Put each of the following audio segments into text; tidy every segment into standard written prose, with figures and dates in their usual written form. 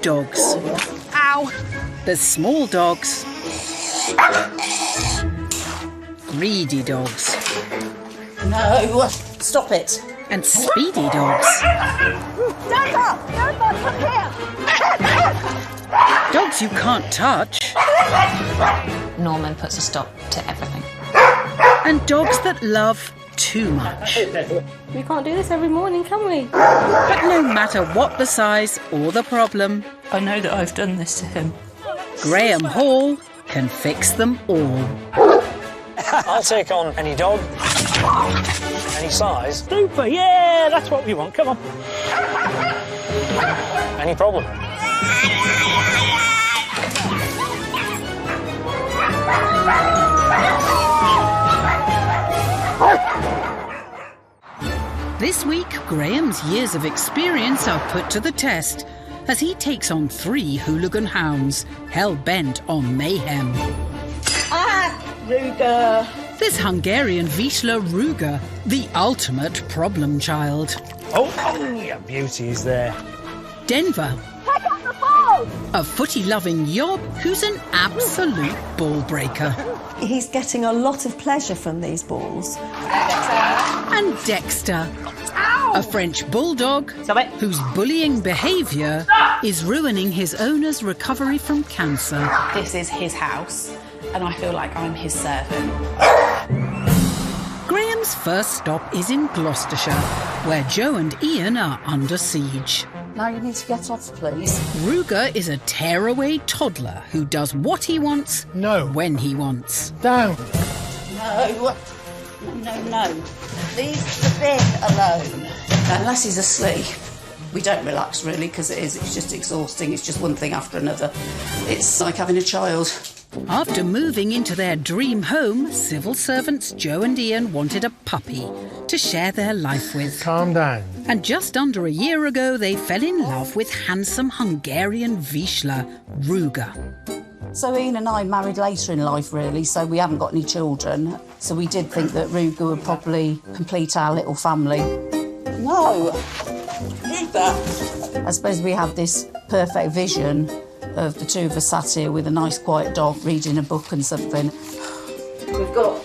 big dogs. Ow! There's small dogs. Greedy dogs. No, stop it. And speedy dogs. Stand up! Nobody, come here! Dogs you can't touch. Norman puts a stop to everything. And dogs that love too much. We can't do this every morning, can we? But no matter what the size or the problem, I know that I've done this to him. Graeme Hall can fix them all. I'll take on any dog, any size, Super, yeah, that's what we want. Come on. any problem. This week, Graeme's years of experience are put to the test as he takes on 3 hooligan hounds, hell-bent on mayhem. Ruger. This Hungarian Vizsla Ruger, the ultimate problem child. Oh, yeah, beauty is there. Denver, Pick up the ball! a footy-loving yob who's an absolute ball breaker. He's getting a lot of pleasure from these balls. And Dexter, a French bulldog whose bullying behaviour is ruining his owner's recovery from cancer. This is his house, and I feel like I'm his servant. Graeme's first stop is in Gloucestershire, where Joe and Ian are under siege. Now you need to get off, please. Ruger is a tearaway toddler who does what he wants, No. when he wants. Down. No. No. Leave the bin alone. Unless he's asleep. We don't relax, really, because it's just exhausting. It's just one thing after another. It's like having a child. After moving into their dream home, civil servants Joe and Ian wanted a puppy to share their life with. Calm down. And just under a year ago, they fell in love with handsome Hungarian Vizsla, Ruger. So Ian and I married later in life, really, so we haven't got any children. So we did think that Ruger would probably complete our little family. No, Ruger. I suppose we had this perfect vision of the two of us sat here with a nice quiet dog reading a book and something. We've got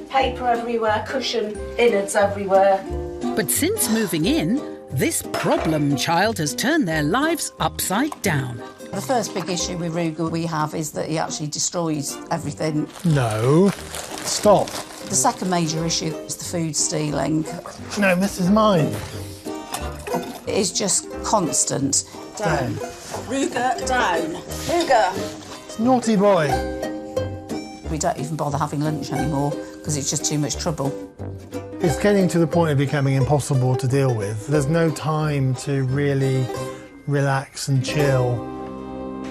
paper everywhere, cushion innards everywhere. But since moving in, this problem child has turned their lives upside down. The first big issue with Ruger we have is that he actually destroys everything. No. Stop. The second major issue is the food stealing. No, this is mine. It is just constant. Down. Ruger, down. Ruger. It's naughty boy. We don't even bother having lunch anymore because it's just too much trouble. It's getting to the point of becoming impossible to deal with. There's no time to really relax and chill.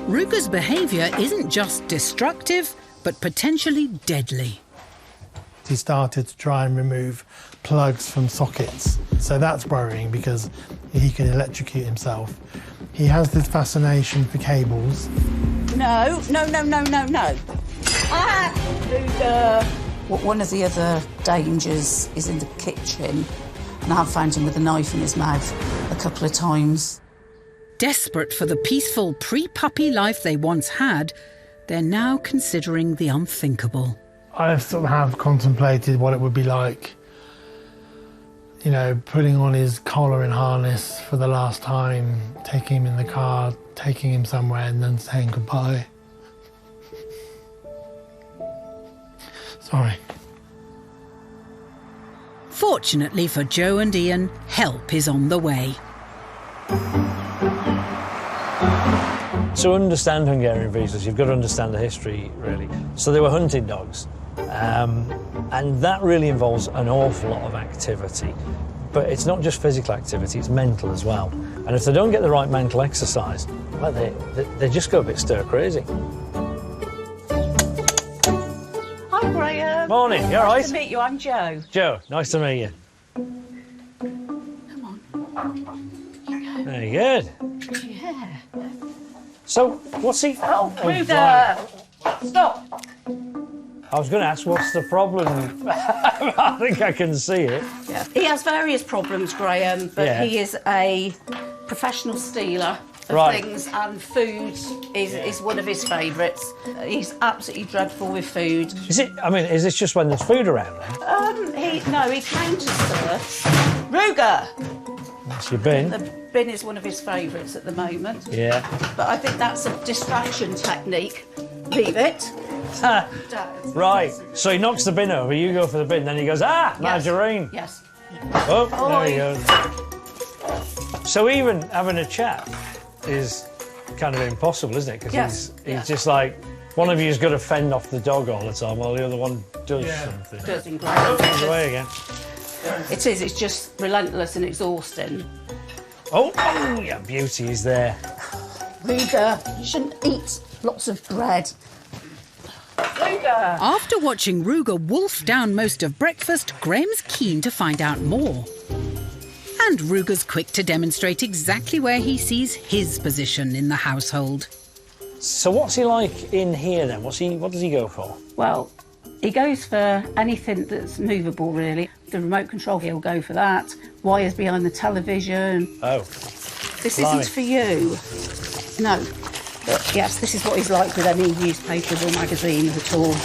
Ruger's behaviour isn't just destructive, but potentially deadly. He started to try and remove plugs from sockets. So that's worrying because he can electrocute himself. He has this fascination for cables. No. Ruger. One of the other dangers is in the kitchen, and I've found him with a knife in his mouth a couple of times. Desperate for the peaceful pre-puppy life they once had, they're now considering the unthinkable. I sort of have contemplated what it would be like, you know, putting on his collar and harness for the last time, taking him in the car, taking him somewhere and then saying goodbye. Sorry. Fortunately for Joe and Ian, help is on the way. To understand Hungarian Vizslas, you've got to understand the history, really. So they were hunting dogs, and that really involves an awful lot of activity. But it's not just physical activity, it's mental as well. And if they don't get the right mental exercise, well, they just go a bit stir-crazy. Hi, Graeme. Morning, you all right? Nice to meet you, I'm Joe. Joe, nice to meet you. Come on. Very good. Yeah. So, what's he... Oh, Ruger! Right. Stop! I was going to ask, what's the problem? I think I can see it. Yeah. He has various problems, Graeme, but Yeah. he is a professional stealer. of things, and food is one of his favourites. He's absolutely dreadful with food. Is it? I mean, is this just when there's food around then? He counter surfs. Ruger! That's your bin. The bin is one of his favourites at the moment. Yeah. But I think that's a distraction technique. Leave it. Right. So he knocks the bin over, you go for the bin, then he goes, margarine. Yes. Oh, there he goes. So even having a chat is kind of impossible, isn't it? Because he's just like, one of you's got to fend off the dog all the time while the other one does something. Doesn't go. He's away again. It is, it's just relentless and exhausting. Oh, yeah, beauty is there. Ruger, you shouldn't eat lots of bread. Ruger! After watching Ruger wolf down most of breakfast, Graeme's keen to find out more. And Ruger's quick to demonstrate exactly where he sees his position in the household. So what's he like in here then? What does he go for? Well, he goes for anything that's movable, really. The remote control, he'll go for that. Wires behind the television. Oh. This isn't for you. No. But yes, this is what he's like with any newspapers or magazines at all.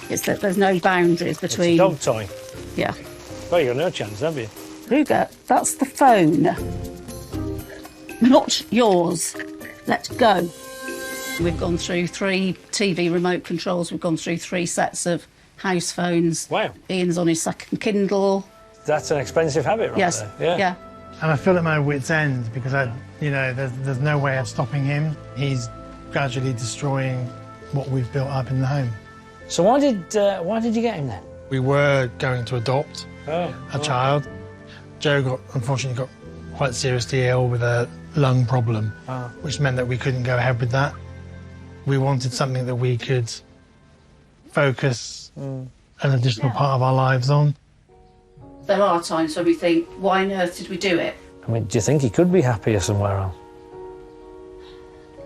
It's that there's no boundaries between... It's a dog toy? Yeah. Well, you've got no chance, have you? Ruger, that's the phone. Not yours. Let go. We've gone through 3 TV remote controls. We've gone through 3 sets of house phones. Wow. Ian's on his second Kindle. That's an expensive habit right there. Yeah. And I feel at my wit's end because there's no way of stopping him. He's gradually destroying what we've built up in the home. So why did you get him then? We were going to adopt a child. Joe unfortunately got quite seriously ill with a lung problem, which meant that we couldn't go ahead with that. We wanted something that we could focus an additional part of our lives on. There are times when we think, why on earth did we do it? I mean, do you think he could be happier somewhere else?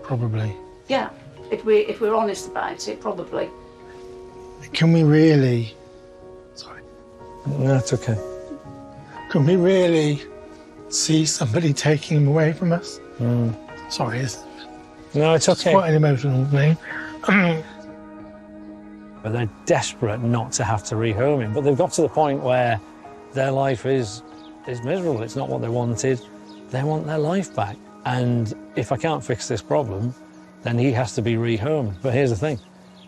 Probably. Yeah, if we're honest about it, probably. Can we really... Sorry. No, it's okay. Can we really see somebody taking him away from us? Sorry, no, it's okay. It's quite an emotional thing. But they're desperate not to have to rehome him. But they've got to the point where their life is miserable. It's not what they wanted. They want their life back. And if I can't fix this problem, then he has to be rehomed. But here's the thing.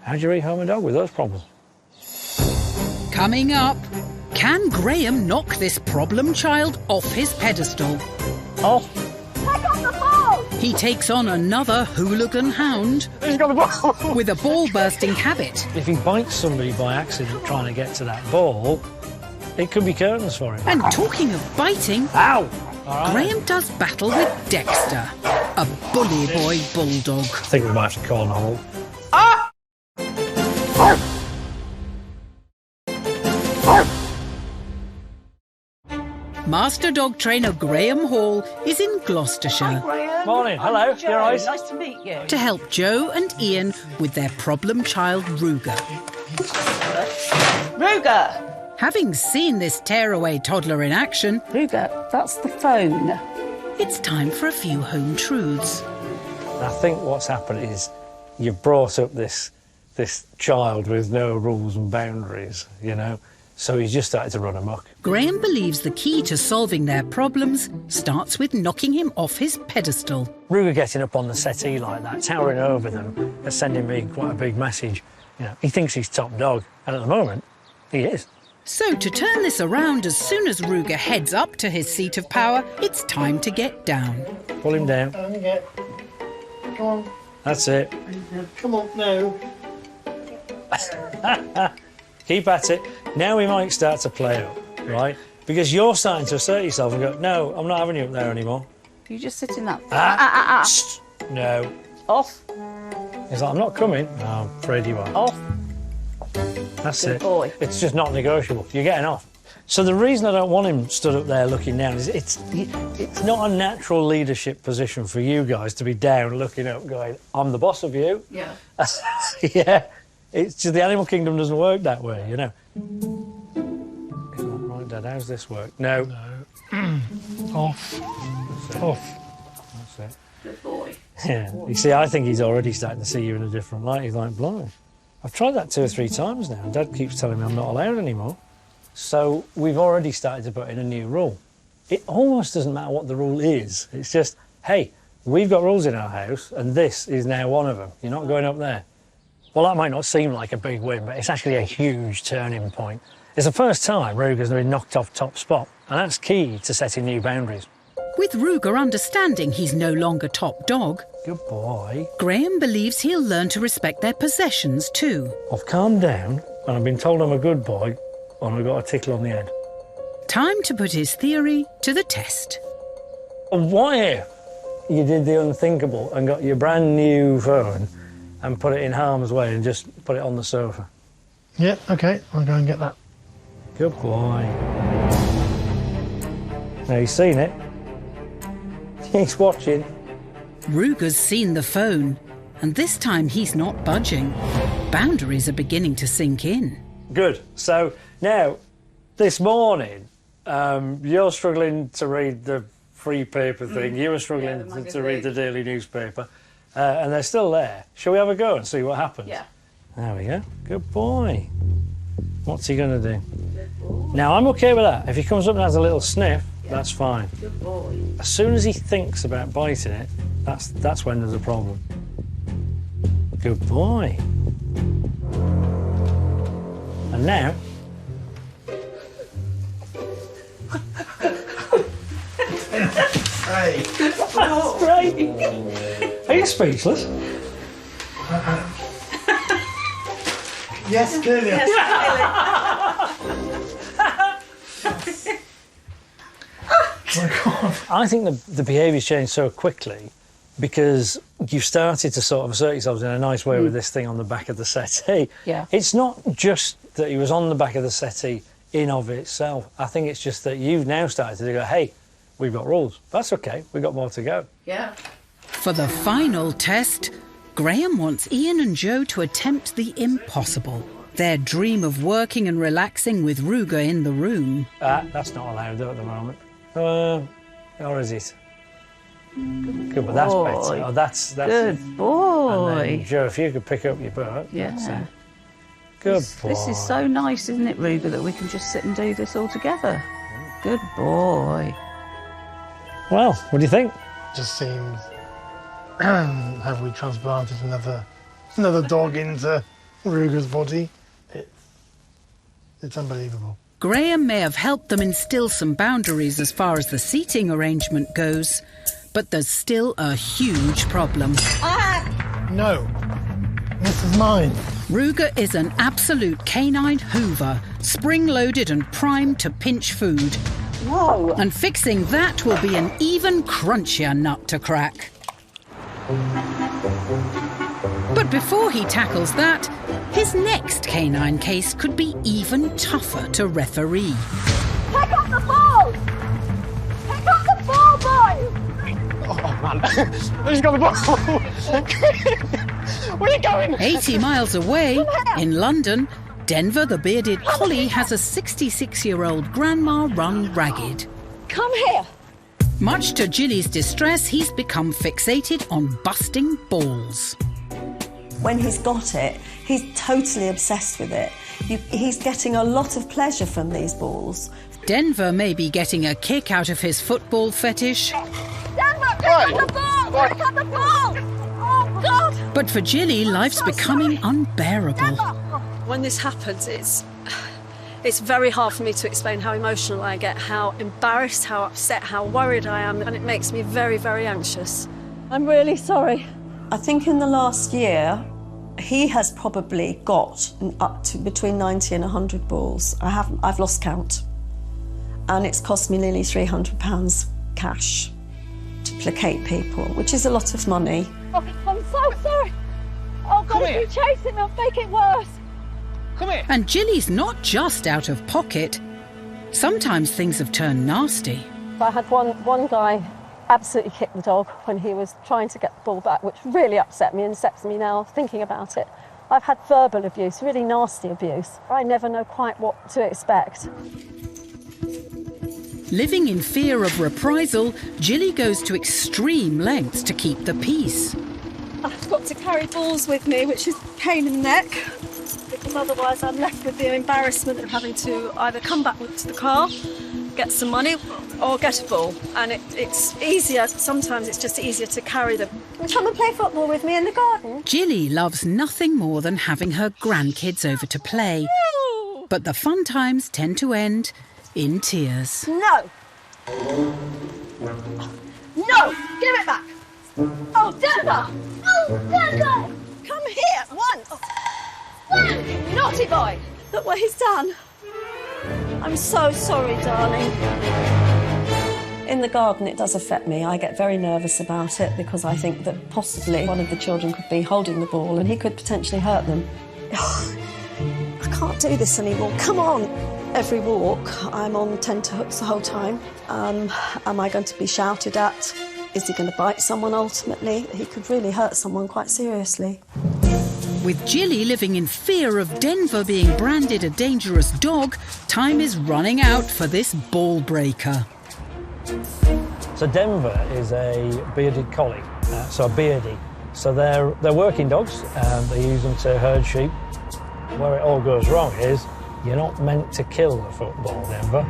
How do you rehome a dog with those problems? Coming up, can Graeme knock this problem child off his pedestal? Off. Take off the ball! He takes on another hooligan hound He's got the ball. with a ball-bursting habit. If he bites somebody by accident trying to get to that ball, it could be curtains for him. And talking of biting, Ow! All right. Graeme does battle with Dexter, a bully boy bulldog. I think we might have to call an halt. Master dog trainer Graeme Hall is in Gloucestershire Morning. Hello. You all right? Nice to meet you. to help Joe and Ian with their problem child Ruger. Ruger! Having seen this tearaway toddler in action, Ruger, that's the phone. it's time for a few home truths. I think what's happened is you've brought up this child with no rules and boundaries, you know, so he's just started to run amok. Graeme believes the key to solving their problems starts with knocking him off his pedestal. Ruger getting up on the settee like that, towering over them, is sending me quite a big message. You know, he thinks he's top dog, and at the moment, he is. So to turn this around, as soon as Ruger heads up to his seat of power, it's time to get down. Pull him down. Come on. That's it. Come on, no. Keep at it. Now we might start to play up, right? Because you're starting to assert yourself and go, no, I'm not having you up there anymore. You just sit in that. Shh. No. Off. He's like, I'm not coming. No, I'm afraid you are. Off. That's Good it. boy. It's just not negotiable. You're getting off. So the reason I don't want him stood up there looking down is it's not a natural leadership position for you guys to be down looking up going, I'm the boss of you. Yeah. Yeah. It's just the animal kingdom doesn't work that way, you know. Right, Dad, how's this work? No. Off. Off. That's it. Good boy. Yeah, you see, I think he's already starting to see you in a different light. He's like, blimey. I've tried that 2 or 3 times now. Dad keeps telling me I'm not allowed anymore. So we've already started to put in a new rule. It almost doesn't matter what the rule is. It's just, hey, we've got rules in our house, and this is now one of them. You're not going up there. Well, that might not seem like a big win, but it's actually a huge turning point. It's the first time Ruger's been knocked off top spot, and that's key to setting new boundaries. With Ruger understanding he's no longer top dog, Good boy. Graeme believes he'll learn to respect their possessions too. I've calmed down, and I've been told I'm a good boy, and I've got a tickle on the head. Time to put his theory to the test. And what if you did the unthinkable and got your brand new phone and put it in harm's way and just put it on the sofa? Yeah, OK, I'll go and get that. Good boy. Now, he's seen it. He's watching. Ruger's seen the phone, and this time he's not budging. Boundaries are beginning to sink in. Good. So, now, this morning, you're struggling to read the free paper thing. You were struggling to read the daily newspaper. And they're still there. Shall we have a go and see what happens? Yeah. There we go. Good boy. What's he going to do? Now, I'm OK with that. If he comes up and has a little sniff, that's fine. Good boy. As soon as he thinks about biting it, that's when there's a problem. Good boy. And now... Hey. That's great. Are you speechless? Yes, clearly. Oh my God. I think the behaviour's changed so quickly because you've started to sort of assert yourselves in a nice way with this thing on the back of the settee. Yeah. It's not just that he was on the back of the settee in of itself. I think it's just that you've now started to go, hey, we've got rules. That's OK, we've got more to go. Yeah. For the final test, Graeme wants Ian and Joe to attempt the impossible. Their dream of working and relaxing with Ruger in the room. That's not allowed though at the moment. Or is it? Good, but that's better. Oh, that's Good it. boy. And then, Joe, if you could pick up your book. Yeah. That's it. Good boy. This is so nice, isn't it, Ruger, that we can just sit and do this all together. Good boy. Well, what do you think? Just seems... have we transplanted another dog into Ruger's body? It's unbelievable. Graeme may have helped them instill some boundaries as far as the seating arrangement goes, but there's still a huge problem. No, this is mine. Ruger is an absolute canine hoover, spring-loaded and primed to pinch food. No. And fixing that will be an even crunchier nut to crack. But before he tackles that, his next canine case could be even tougher to referee. Pick up the ball! Pick up the ball, boy! Oh, man. Who's got the ball? Where are you going? 80 miles away, in London, Denver the bearded collie has a 66-year-old grandma run ragged. Come here! Much to Jilly's distress, he's become fixated on busting balls. When he's got it, he's totally obsessed with it. He's getting a lot of pleasure from these balls. Denver may be getting a kick out of his football fetish. Denver, pick up the ball! Pick up the ball! Oh, God! But for Jilly, life's becoming unbearable. When this happens, it's very hard for me to explain how emotional I get, how embarrassed, how upset, how worried I am, and it makes me very, very anxious. I'm really sorry. I think in the last year, he has probably got up to between 90 and 100 balls. I've lost count. And it's cost me nearly £300 cash to placate people, which is a lot of money. Oh, I'm so sorry. Oh, God, if you chase him, it'll make it worse. Come here. And Jilly's not just out of pocket. Sometimes things have turned nasty. I had one guy absolutely kick the dog when he was trying to get the ball back, which really upset me and upsets me now thinking about it. I've had verbal abuse, really nasty abuse. I never know quite what to expect. Living in fear of reprisal, Jilly goes to extreme lengths to keep the peace. I've got to carry balls with me, which is a pain in the neck, because otherwise I'm left with the embarrassment of having to either come back to the car, get some money, or get a ball. And it's easier, sometimes it's just easier to carry them. Will you come and play football with me in the garden? Jilly loves nothing more than having her grandkids over to play. But the fun times tend to end in tears. No! No! Give it back! Oh, Denver! Oh, Denver! Come here at once! Naughty boy! Look what he's done. I'm so sorry, darling. In the garden, it does affect me. I get very nervous about it because I think that possibly one of the children could be holding the ball and he could potentially hurt them. I can't do this anymore. Come on! Every walk, I'm on tenterhooks the whole time. Am I going to be shouted at? Is he going to bite someone ultimately? He could really hurt someone quite seriously. With Jilly living in fear of Denver being branded a dangerous dog, time is running out for this ball breaker. So Denver is a bearded collie, so a beardie. So they're working dogs. They use them to herd sheep. Where it all goes wrong is you're not meant to kill the football, Denver.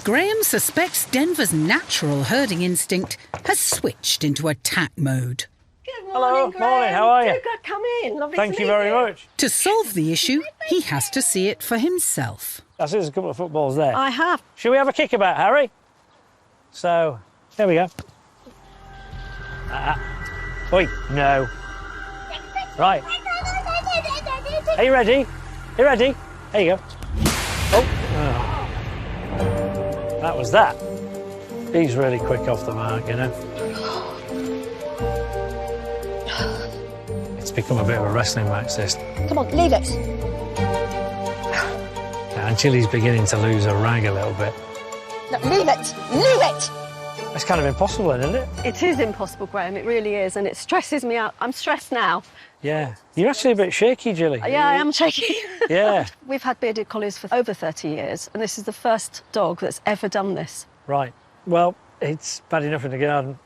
Graeme suspects Denver's natural herding instinct has switched into attack mode. Good morning, Hello, Graeme. morning, how are you? Do come in. Lovely Thank to you meet very much. To solve the issue, he has to see it for himself. I see there's a couple of footballs there. I have. Should we have a kickabout, Harry? So, there we go. Oi, no. Right. Are you ready? You ready? There you go. Oh. That was that. He's really quick off the mark, you know. It's become a bit of a wrestling match, this. Come on, leave it. And Chili's beginning to lose her rag a little bit. No, leave it. Leave it. It's kind of impossible, isn't it? It is impossible, Graeme, it really is, and it stresses me out. I'm stressed now. Yeah. You're actually a bit shaky, Jilly. Yeah, I am shaky. Yeah. We've had bearded collies for over 30 years, and this is the first dog that's ever done this. Right. Well, it's bad enough in the garden.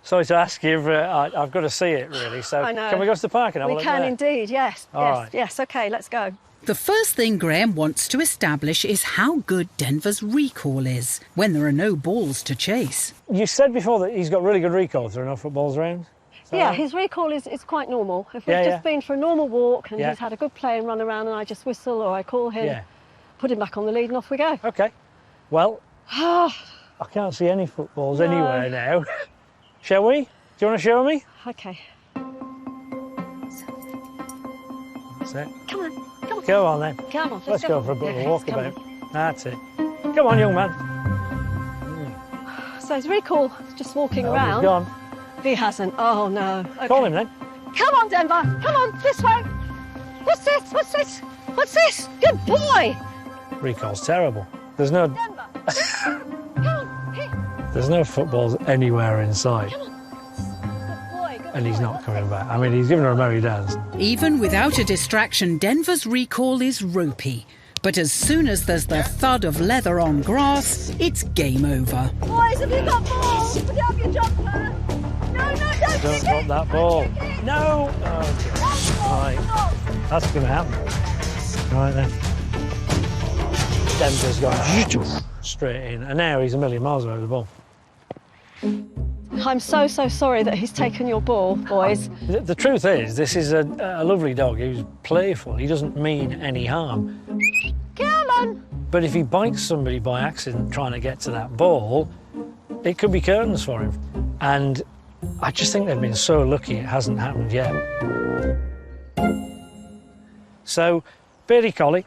Sorry to ask you, but I've got to see it, really. So I know. Can we go to the park and have a We look can there? indeed, yes. All yes, right. yes, OK, let's go. The first thing Graeme wants to establish is how good Denver's recall is when there are no balls to chase. You said before that he's got really good recall if there are no footballs around. Yeah, his recall is quite normal. If we've Yeah, just been for a normal walk and Yeah. he's had a good play and run around and I just whistle or I call him, Yeah. put him back on the lead and off we go. OK. Well, I can't see any footballs anywhere now. Shall we? Do you want to show me? OK. That's it. Come on, come on. Go on then. Come on, Let's go for a bit of a Yes, come walkabout. That's it. Come on, young man. on. So his recall, just walking Oh, around. he's gone. He hasn't. Oh, no. Okay. Call him then. Come on, Denver. Come on, this way. What's this? What's this? What's this? Good boy. Recall's terrible. There's no Denver. Come on. Here. there's no footballs anywhere in sight. Come on. Good boy. Good And he's boy. not coming back. I mean, he's giving her a merry dance. Even without a distraction, Denver's recall is ropey. But as soon as there's the thud of leather on grass, it's game over. Boys, have you got balls? Put up your jumper. No, don't Don't kick drop it. that ball. Don't kick it. No! Oh, right. That's going to happen. Right then. Denver's gone straight in. And now he's a million miles away with the ball. I'm so sorry that he's taken your ball, boys. The truth is, this is a lovely dog who's playful. He doesn't mean any harm. Come on. But if he bites somebody by accident trying to get to that ball, it could be curtains for him. And I just think they've been so lucky it hasn't happened yet. So, bearded collie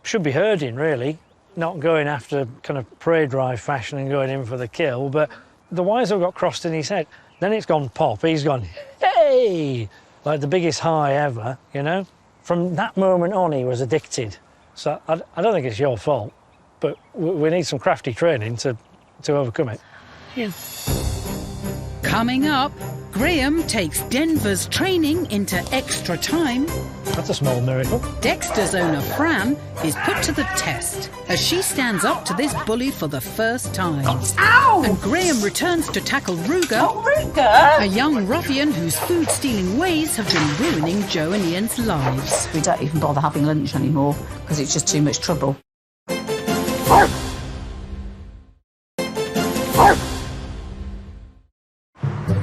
should be herding, really, not going after kind of prey drive fashion and going in for the kill, but the wires have got crossed in his head. Then it's gone pop. He's gone, hey, like the biggest high ever, you know? From that moment on, he was addicted. So I don't think it's your fault, but we need some crafty training to overcome it. Yeah. Coming up, Graeme takes Denver's training into extra time. That's a small miracle. Dexter's owner, Fran, is put to the test as she stands up to this bully for the first time. Ow! And Graeme returns to tackle Ruger, Ruger! a young ruffian whose food-stealing ways have been ruining Joe and Ian's lives. We don't even bother having lunch anymore because it's just too much trouble.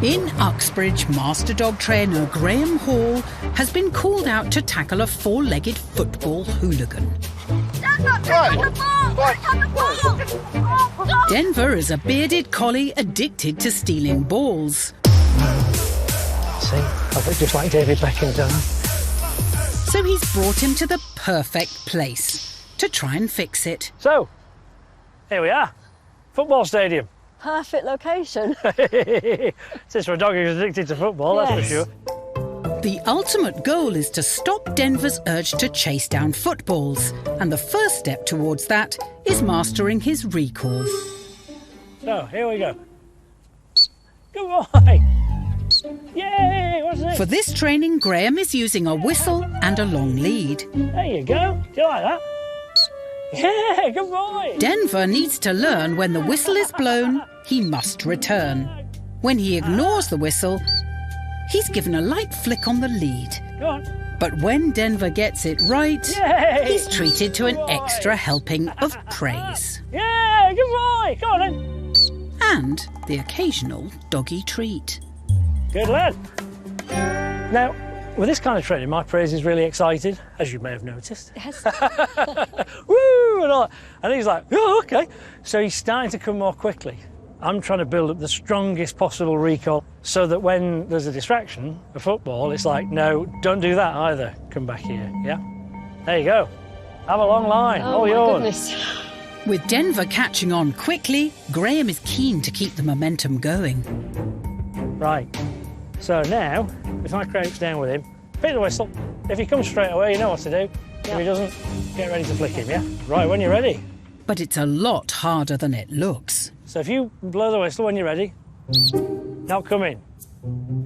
In Uxbridge, master dog trainer Graeme Hall has been called out to tackle a four-legged football hooligan. Denver is a bearded collie addicted to stealing balls. See, I look just like David Beckham done. So he's brought him to the perfect place to try and fix it. So, here we are. Football stadium. Perfect location. Since for a dog who's addicted to football, Yes. that's for sure. The ultimate goal is to stop Denver's urge to chase down footballs, and the first step towards that is mastering his recall. So, here we go. Good boy! Yay! What's next? For this training, Graeme is using a whistle and a long lead. There you go. Do you like that? Yeah, good boy! Denver needs to learn when the whistle is blown, he must return. When he ignores the whistle, he's given a light flick on the lead. Go on. But when Denver gets it right, Yay! he's treated to an extra helping of praise. Yeah, good boy! Go on then. And the occasional doggy treat. Good lad. Now, with this kind of training, my praise is really excited, as you may have noticed. Yes. Woo! And all that. And he's like, oh, okay. So he's starting to come more quickly. I'm trying to build up the strongest possible recall so that when there's a distraction, a football, it's like, no, don't do that either. Come back here, yeah? There you go. Have a long line, Oh all my yours. goodness. With Denver catching on quickly, Graeme is keen to keep the momentum going. Right. So now, if I crouch down with him, pick the whistle. If he comes straight away, you know what to do. If he doesn't, get ready to flick him, yeah? Right, when you're ready. But it's a lot harder than it looks. So if you blow the whistle when you're ready, now come in.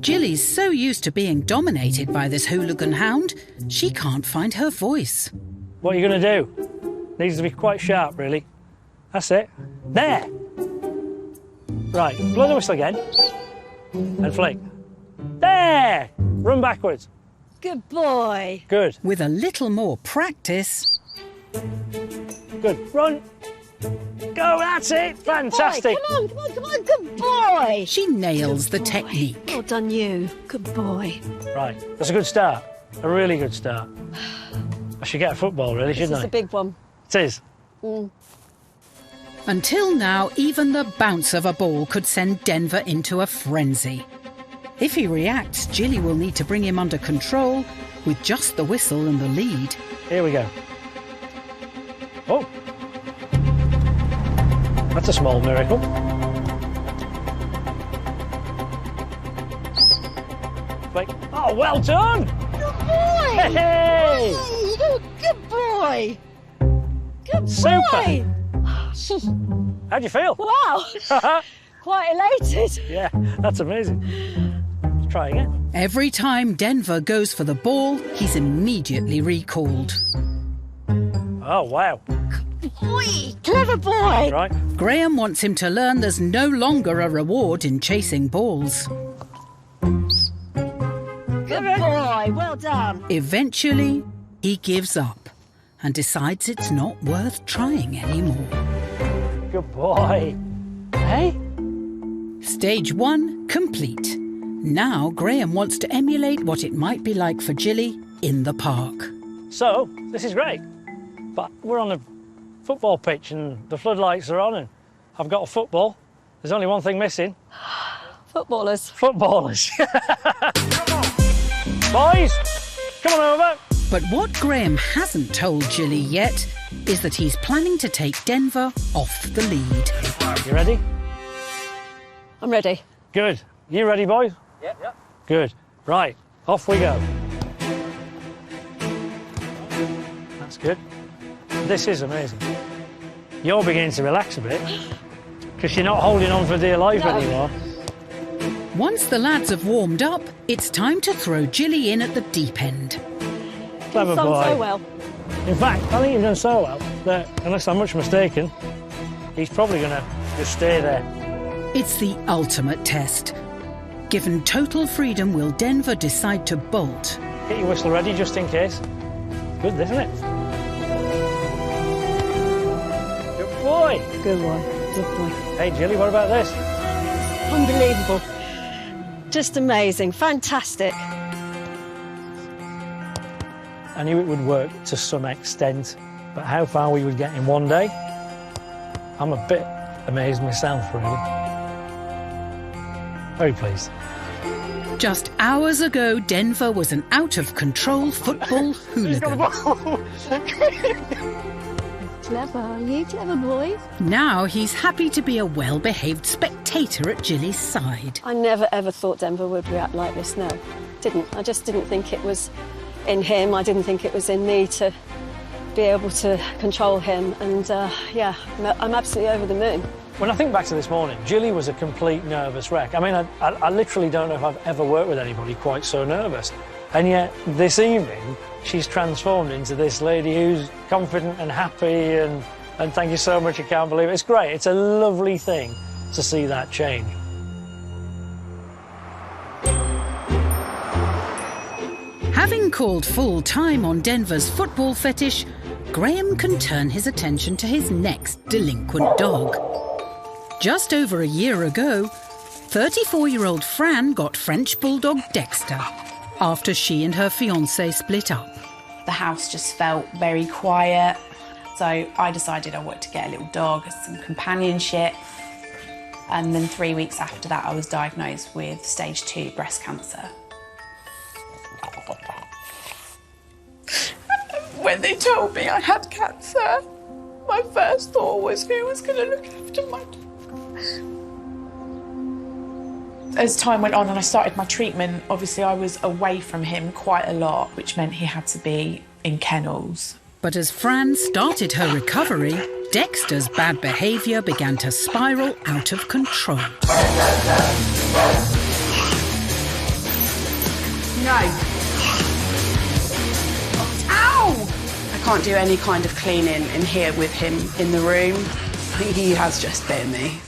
Jilly's so used to being dominated by this hooligan hound, she can't find her voice. What are you going to do? Needs to be quite sharp, really. That's it. There! Right, blow the whistle again. And flick. There! Run backwards. Good boy. Good, With a little more practice, good. Run. Go, that's it. Fantastic. Come on, good boy. she nails the technique. Well done you. Good boy. Right, that's a good start. A really good start. I should get a football, really, This shouldn't is I? a big one. It is. Until now, even the bounce of a ball could send Denver into a frenzy. If he reacts, Jilly will need to bring him under control with just the whistle and the lead. Here we go. Oh. That's a small miracle. Wait. Oh, well done! Good boy. Hey! Good boy. Good Super. boy. How'd you feel? Wow. Quite elated. Yeah, that's amazing. Let's try again. Every time Denver goes for the ball, he's immediately recalled. Oh, wow. Boy. Clever boy. Right. Graeme wants him to learn there's no longer a reward in chasing balls. Good boy. Well done. Eventually, he gives up and decides it's not worth trying anymore. Good boy. Hey? Stage 1 complete. Now Graeme wants to emulate what it might be like for Jilly in the park. So, this is great. But we're on a football pitch and the floodlights are on and I've got a football. There's only one thing missing. Footballers. Footballers. Boys, come on over. But what Graeme hasn't told Jilly yet is that he's planning to take Denver off the lead. You ready? I'm ready. Good. You ready, boys? Yeah. Good. Right, off we go. That's good. This is amazing. You're beginning to relax a bit because you're not holding on for dear life anymore. Once the lads have warmed up, it's time to throw Jilly in at the deep end. Clever You've done boy. so well. In fact, I think you've done so well that, unless I'm much mistaken, he's probably going to just stay there. It's the ultimate test. Given total freedom, will Denver decide to bolt? Get your whistle ready just in case. Good, isn't it? Good boy. Good one. Good boy. Hey, Jilly, what about this? Unbelievable. Just amazing. Fantastic. I knew it would work to some extent, but how far we would get in one day, I'm a bit amazed myself, really. Very pleased. Just hours ago, Denver was an out-of-control football hooligan. Clever, you clever boy. Now he's happy to be a well-behaved spectator at Jilly's side. I never ever thought Denver would react like this, no. Didn't. I just didn't think it was in him. I didn't think it was in me to be able to control him. And yeah, I'm absolutely over the moon. When I think back to this morning, Jilly was a complete nervous wreck. I mean, I literally don't know if I've ever worked with anybody quite so nervous. And yet, this evening, she's transformed into this lady who's confident and happy and thank you so much, I can't believe it. It's great. It's a lovely thing to see that change. Having called full time on Denver's football fetish, Graeme can turn his attention to his next delinquent dog. Just over a year ago, 34-year-old Fran got French bulldog Dexter after she and her fiancé split up. The house just felt very quiet, so I decided I wanted to get a little dog, some companionship. And then 3 weeks after that, I was diagnosed with stage 2 breast cancer. When they told me I had cancer, my first thought was, who was going to look after my dog? As time went on and I started my treatment, obviously I was away from him quite a lot, which meant he had to be in kennels. But as Fran started her recovery, Dexter's bad behaviour began to spiral out of control. No. Ow! I can't do any kind of cleaning in here with him in the room. He has just bit me.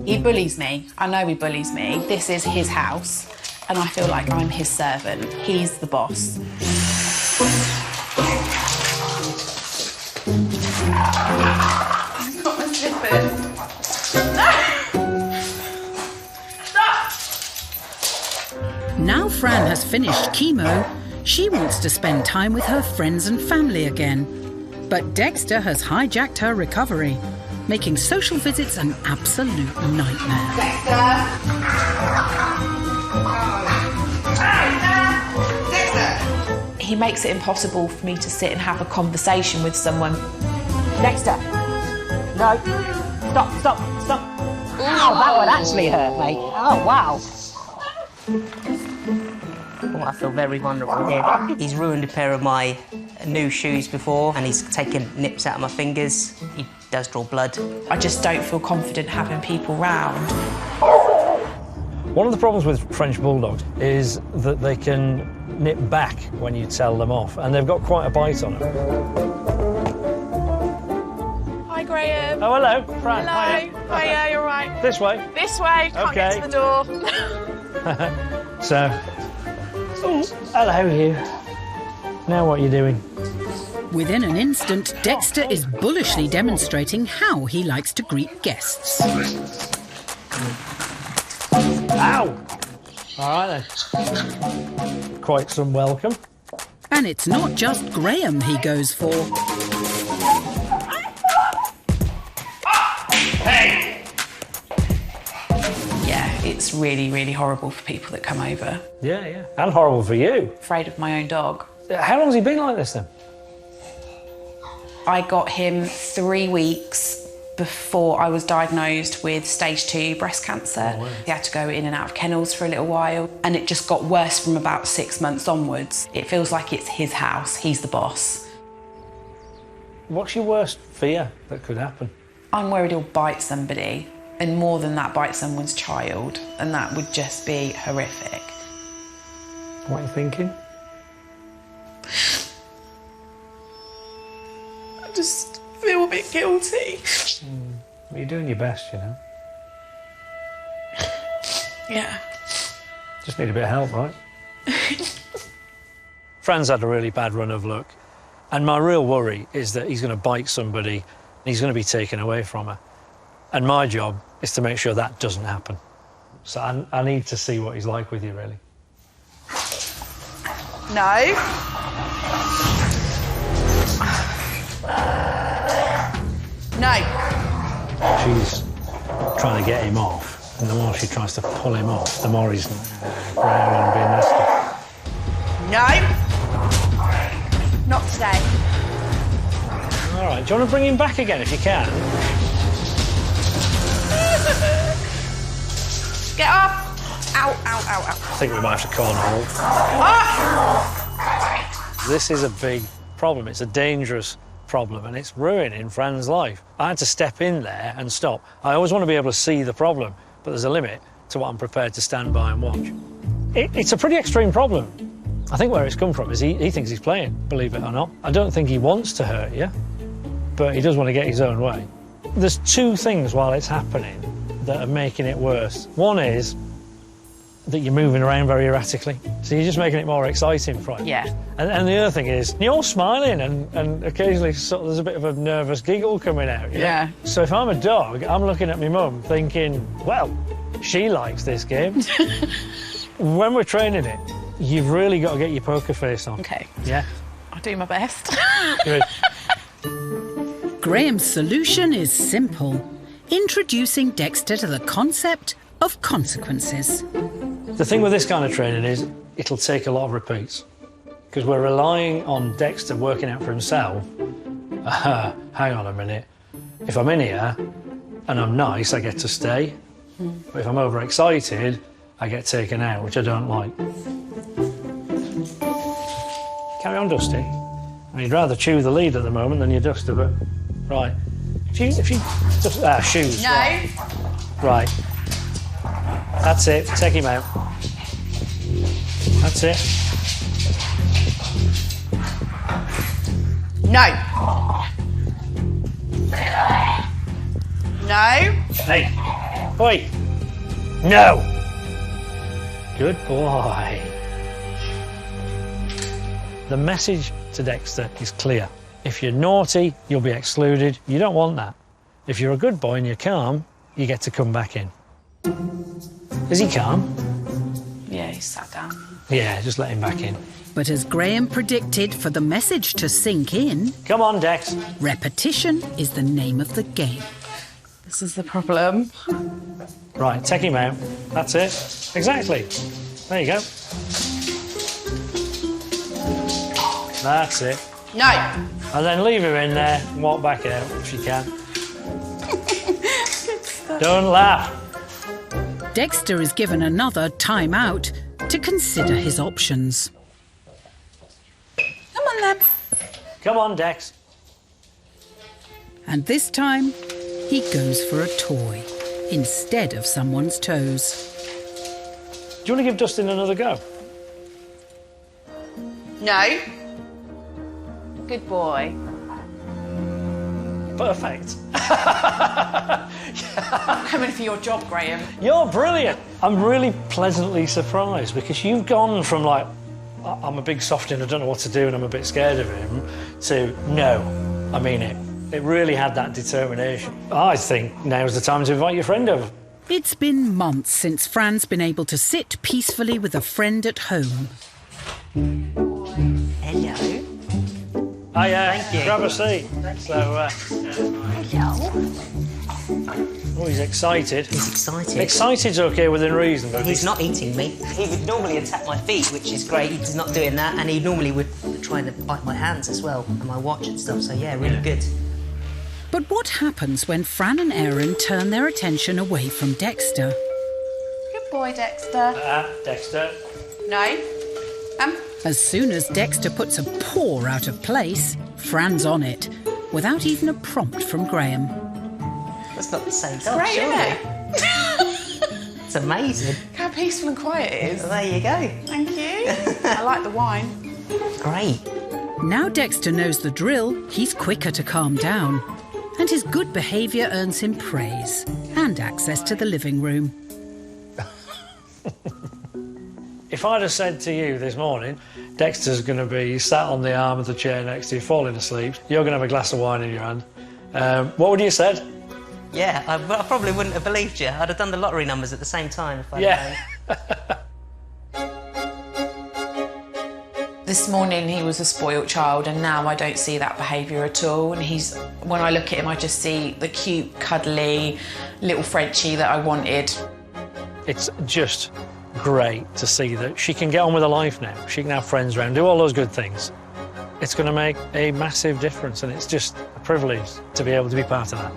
He bullies me. I know he bullies me. This is his house, and I feel like I'm his servant. He's the boss. I've got my slippers. No! Now Fran has finished chemo, she wants to spend time with her friends and family again. But Dexter has hijacked her recovery, making social visits an absolute nightmare. Dexter! He makes it impossible for me to sit and have a conversation with someone. Dexter! No. Stop. Ow, that one actually hurt, mate. Oh, wow. Well, I feel very vulnerable here. He's ruined a pair of my new shoes before, and he's taken nips out of my fingers. He does draw blood. I just don't feel confident having people round. One of the problems with French bulldogs is that they can nip back when you tell them off, and they've got quite a bite on them. Hi, Graeme. Oh, hello, Fran. Hello. Hiya, you're right. This way. This way. Can't get to the door. So, hello, you. Now what are you doing? Within an instant, Dexter is bullishly demonstrating how he likes to greet guests. Ow! All right, then. Quite some welcome. And it's not just Graeme he goes for. Hey! Yeah, it's really, really horrible for people that come over. Yeah. And horrible for you. Afraid of my own dog. How long has he been like this, then? I got him 3 weeks before I was diagnosed with stage 2 breast cancer. Oh, wow. He had to go in and out of kennels for a little while, and it just got worse from about 6 months onwards. It feels like it's his house, he's the boss. What's your worst fear that could happen? I'm worried he'll bite somebody and more than that, bite someone's child, and that would just be horrific. What are you thinking? I just feel a bit guilty. Well, you're doing your best, you know. Yeah. Just need a bit of help, right? Fran's had a really bad run of luck, and my real worry is that he's going to bite somebody and he's going to be taken away from her. And my job is to make sure that doesn't happen. So I need to see what he's like with you, really. No. No. She's trying to get him off, and the more she tries to pull him off, the more he's growling and being nasty. No. Not today. All right, do you want to bring him back again if you can? Get off! Ow, ow, ow, ow. I think we might have to call an halt. Ah! This is a big problem. It's a dangerous problem, and it's ruining Fran's life. I had to step in there and stop. I always want to be able to see the problem, but there's a limit to what I'm prepared to stand by and watch. It's a pretty extreme problem. I think where it's come from is he thinks he's playing, believe it or not. I don't think he wants to hurt you, but he does want to get his own way. There's two things while it's happening that are making it worse. One is that you're moving around very erratically, so you're just making it more exciting for you. Yeah. And the other thing is, you're smiling and occasionally sort of there's a bit of a nervous giggle coming out. You know? Yeah. So if I'm a dog, I'm looking at my mum thinking, well, she likes this game. When we're training it, you've really got to get your poker face on. OK. Yeah? I'll do my best. Good. Graeme's solution is simple. Introducing Dexter to the concept of consequences. The thing with this kind of training is it'll take a lot of repeats because we're relying on Dexter working out for himself. Hang on a minute. If I'm in here and I'm nice, I get to stay. But if I'm overexcited, I get taken out, which I don't like. Carry on, Dusty. I mean, you'd rather chew the lead at the moment than you Duster, but right. If you just shoes. No. Right. That's it. Take him out. That's it. No. No. Hey. Oi. No. Good boy. The message to Dexter is clear. If you're naughty, you'll be excluded. You don't want that. If you're a good boy and you're calm, you get to come back in. Is he calm? Yeah, he sat down. Yeah, just let him back in. But as Graeme predicted, for the message to sink in, come on, Dex. Repetition is the name of the game. This is the problem. Right, take him out. That's it. Exactly. There you go. That's it. No. And then leave him in there and walk back out if you can. Don't laugh. Dexter is given another time out to consider his options. Come on, then. Come on, Dex. And this time, he goes for a toy instead of someone's toes. Do you want to give Dustin another go? No. Good boy. Perfect. I'm coming for your job, Graeme. You're brilliant. I'm really pleasantly surprised because you've gone from like, I'm a big softie and I don't know what to do and I'm a bit scared of him, to no, I mean it. It really had that determination. I think now's the time to invite your friend over. It's been months since Fran's been able to sit peacefully with a friend at home. Hello. Thank you. Grab a seat. So, Hello. Oh, he's excited. He's excited. Excited's okay within reason, but he's not eating me. He would normally attack my feet, which is great. He's not doing that, and he normally would try to bite my hands as well, and my watch and stuff, so yeah, really good. But what happens when Fran and Erin turn their attention away from Dexter? Good boy, Dexter. Dexter. No. As soon as Dexter puts a paw out of place, Fran's on it, without even a prompt from Graeme. That's not the same dog, Great, surely. isn't it? It's amazing. How peaceful and quiet it is. There you go. Thank you. I like the wine. Great. Now Dexter knows the drill, he's quicker to calm down. And his good behaviour earns him praise and access to the living room. If I'd have said to you this morning, Dexter's going to be sat on the arm of the chair next to you, falling asleep, you're going to have a glass of wine in your hand, what would you have said? Yeah, I probably wouldn't have believed you. I'd have done the lottery numbers at the same time if I'd known. This morning he was a spoilt child, and now I don't see that behaviour at all. And when I look at him, I just see the cute, cuddly little Frenchie that I wanted. It's just great to see that she can get on with her life now. She can have friends around, do all those good things. It's going to make a massive difference, and it's just a privilege to be able to be part of that.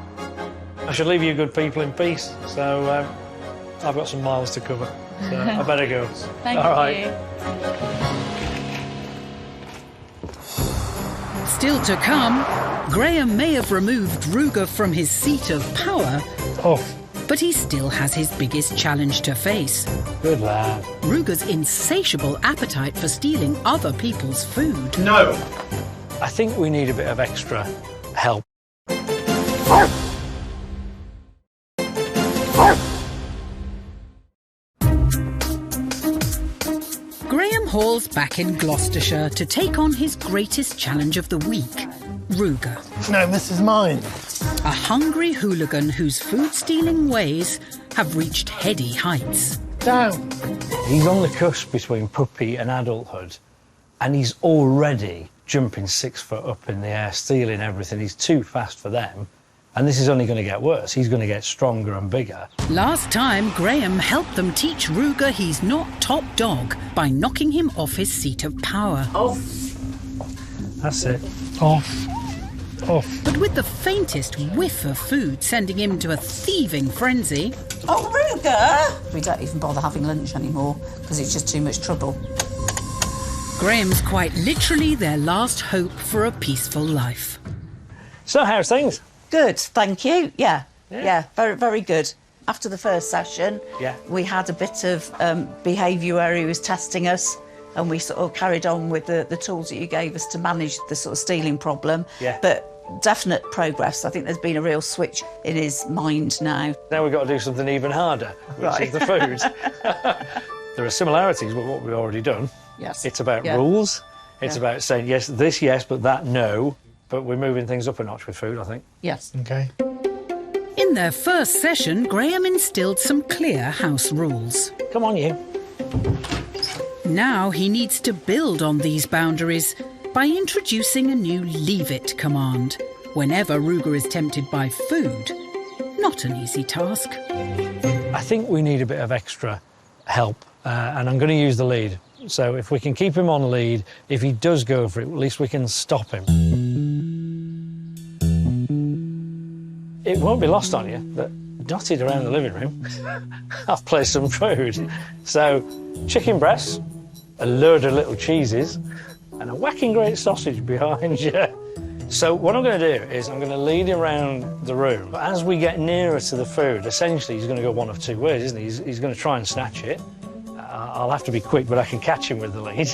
I should leave you good people in peace, so I've got some miles to cover, so I better go. Thank all right. you. Still to come, Graeme may have removed Ruger from his seat of power, but he still has his biggest challenge to face. Good lad. Ruger's insatiable appetite for stealing other people's food. No! I think we need a bit of extra help. Graeme Hall's back in Gloucestershire to take on his greatest challenge of the week, Ruger. No, this is mine. A hungry hooligan whose food-stealing ways have reached heady heights. Down. He's on the cusp between puppy and adulthood, and he's already jumping 6 foot up in the air, stealing everything. He's too fast for them, and this is only going to get worse. He's going to get stronger and bigger. Last time, Graeme helped them teach Ruger he's not top dog by knocking him off his seat of power. Off. That's it. Off. Off. But with the faintest whiff of food sending him to a thieving frenzy... Oh, Ruger! We don't even bother having lunch anymore because it's just too much trouble. Graeme's quite literally their last hope for a peaceful life. So, how's things? Good, thank you. Yeah, very, very good. After the first session, we had a bit of behaviour where he was testing us, and we sort of carried on with the tools that you gave us to manage the sort of stealing problem. Yeah. But definite progress. I think there's been a real switch in his mind now. Now we've got to do something even harder, which is the food. There are similarities with what we've already done. Yes. It's about rules. It's about saying, yes, this, yes, but that, no. But we're moving things up a notch with food, I think. Yes. OK. In their first session, Graeme instilled some clear house rules. Come on, you. Now he needs to build on these boundaries by introducing a new leave it command whenever Ruger is tempted by food. Not an easy task. I think we need a bit of extra help, and I'm going to use the lead. So if we can keep him on lead, if he does go for it, at least we can stop him. It won't be lost on you that dotted around the living room, I've placed some food. So chicken breasts, a load of little cheeses, and a whacking great sausage behind you. So what I'm going to do is I'm going to lead him around the room. But as we get nearer to the food, essentially he's going to go one of two ways, isn't he? He's going to try and snatch it. I'll have to be quick, but I can catch him with the lead.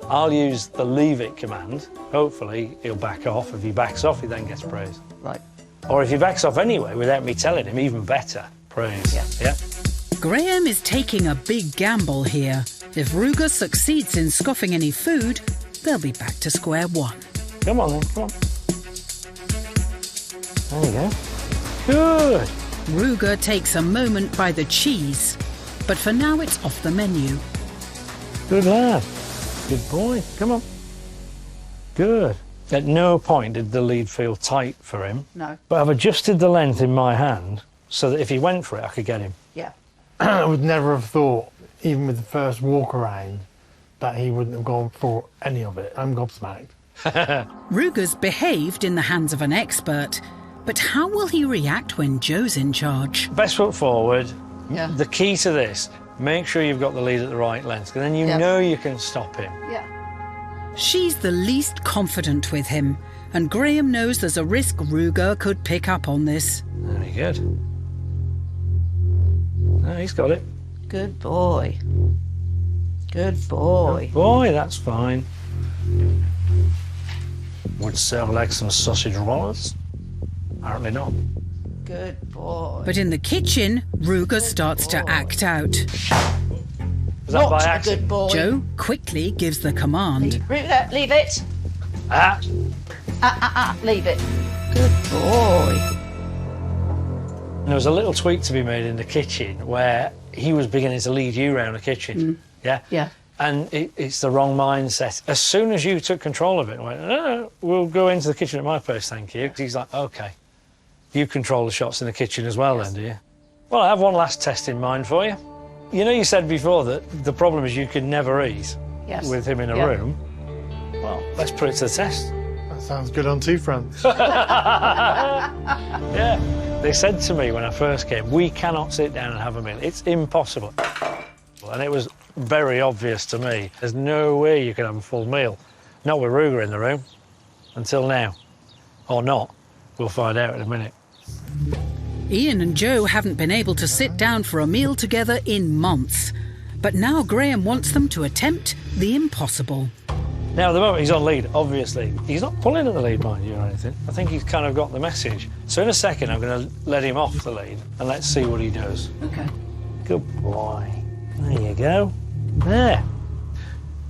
I'll use the leave it command. Hopefully he'll back off. If he backs off, he then gets praise. Right. Or if he backs off anyway without me telling him, even better, praise. Yeah. Graeme is taking a big gamble here. If Ruger succeeds in scoffing any food, they'll be back to square one. Come on then, come on. There you go. Good. Ruger takes a moment by the cheese, but for now it's off the menu. Good lad. Good boy. Come on. Good. At no point did the lead feel tight for him. No. But I've adjusted the length in my hand so that if he went for it, I could get him. Yeah. I would never have thought, even with the first walk around, that he wouldn't have gone for any of it. I'm gobsmacked. Ruger's behaved in the hands of an expert, but how will he react when Joe's in charge? Best foot forward. Yeah. The key to this, make sure you've got the lead at the right length, and then you know you can stop him. Yeah. She's the least confident with him, and Graeme knows there's a risk Ruger could pick up on this. Very good. No, he's got it. Good boy. Good boy. Good boy, that's fine. Would serve like some sausage rollers? Apparently not. Good boy. But in the kitchen, Ruger starts to act out. Is that by a accident? good boy. Joe quickly gives the command. Ruger, leave it. Ah! Leave it. Good boy. There was a little tweak to be made in the kitchen where he was beginning to lead you around the kitchen. Yeah? Yeah. And it's the wrong mindset. As soon as you took control of it, I went, no, we'll go into the kitchen at my place, thank you. He's like, OK. You control the shots in the kitchen as well, then, do you? Well, I have one last test in mind for you. You know, you said before that the problem is you can never eat with him in a room. Well, let's put it to the test. That sounds good on two fronts. Yeah. They said to me when I first came, we cannot sit down and have a meal. It's impossible. And it was very obvious to me. There's no way you can have a full meal. Not with Ruger in the room. Until now. Or not. We'll find out in a minute. Ian and Joe haven't been able to sit down for a meal together in months. But now Graeme wants them to attempt the impossible. Now, at the moment, he's on lead, obviously. He's not pulling at the lead, mind you, or anything. I think he's kind of got the message. So in a second, I'm going to let him off the lead and let's see what he does. OK. Good boy. There you go. There.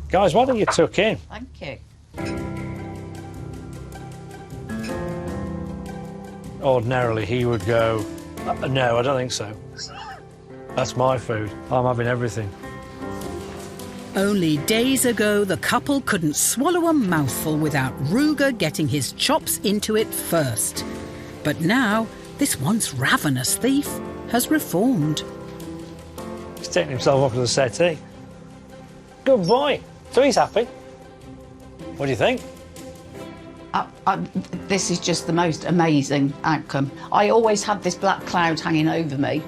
Guys, why don't you tuck in? Thank you. Ordinarily, he would go, no, I don't think so. That's my food. I'm having everything. Only days ago, the couple couldn't swallow a mouthful without Ruger getting his chops into it first. But now, this once ravenous thief has reformed. He's taking himself off to the settee. Good boy. So he's happy. What do you think? This is just the most amazing outcome. I always had this black cloud hanging over me,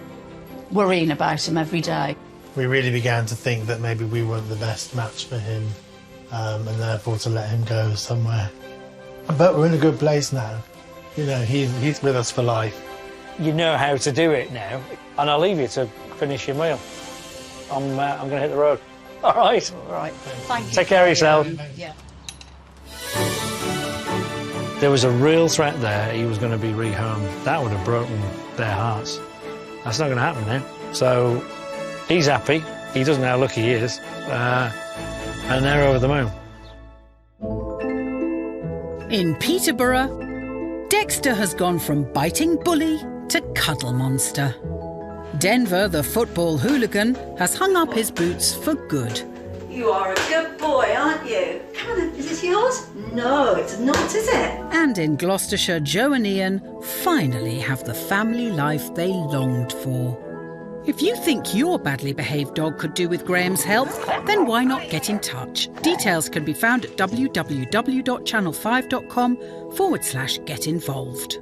worrying about him every day. We really began to think that maybe we weren't the best match for him, and therefore to let him go somewhere. But we're in a good place now. You know, he's with us for life. You know how to do it now, and I'll leave you to finish your meal. I'm going to hit the road. All right. All right. Thank you. Take care of yourself. Yeah. There was a real threat there. He was going to be rehomed. That would have broken their hearts. That's not going to happen now. So he's happy. He doesn't know how lucky he is. And they're over the moon. In Peterborough, Dexter has gone from biting bully to cuddle monster. Denver, the football hooligan, has hung up his boots for good. You are a good boy, aren't you? Come on, is this yours? No, it's not, is it? And in Gloucestershire, Joe and Ian finally have the family life they longed for. If you think your badly behaved dog could do with Graeme's help, then why not get in touch? Details can be found at www.channel5.com/get involved.